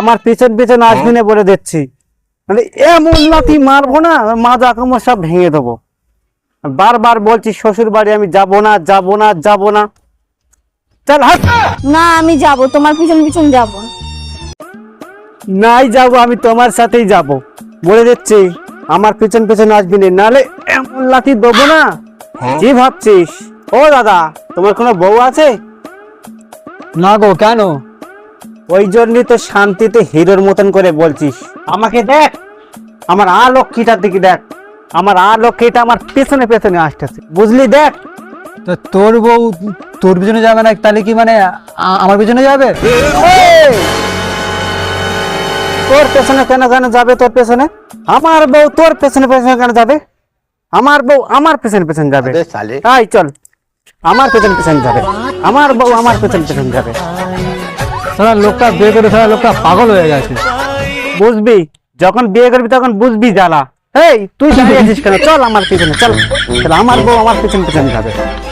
আমার পিছন পিছন আসবি না বলে দিচ্ছি, মানে এমন লাথি মারবো না মাজা কামড় সব ভেঙে দেবো। বারবার বলছি শ্বশুর বাড়ি আমি যাব না যাব না যাব না। চল হাট। না আমি যাব, তোমার পিছন পিছন যাব। নাই যাব, আমি তোমার সাথেই যাব বলে দিচ্ছি। আমার পিছন পিছন আসবি না, নালে এমন লাথি দেবো না। কি ভাবছিস? ও দাদা, তোমার কোনো বউ আছে? না গো, কেন? ওই জন্যই তো শান্তিতে হিরোর মতন করে বলছিস। আমাকে দেখ, আমার লক্ষ্মীটার দিকে দেখ। আমার লক্ষ্মীটা আমার পেছনে পেছনে আসতেছে, বুঝলি? দেখ। তো তোর বউ তোর পিছনে যাবে না, তাহলে কি মানে আমার পিছনে যাবে? এই, তোর পেছনে কেন কেন যাবে? তোর পেছনে আমার বউ, তোর পেছনে পেছনে কেন যাবে? আমার বউ আমার পেছনে পেছনে যাবে। তাই চল, আমার পেছনে পেছনে যাবে। আমার বউ আমার পেছনে পেছনে যাবে। সারা লোকটা বিয়ে করে সারা লোকটা পাগল হয়ে গেছে। বুঝবি, যখন বিয়ে করবি তখন বুঝবি জ্বালা। এই তুই দাঁড়িয়ে আছিস কেন? চল আমার পিছনে, চল চল, আমার বউ আমার পিছনে পেছনে যাবে।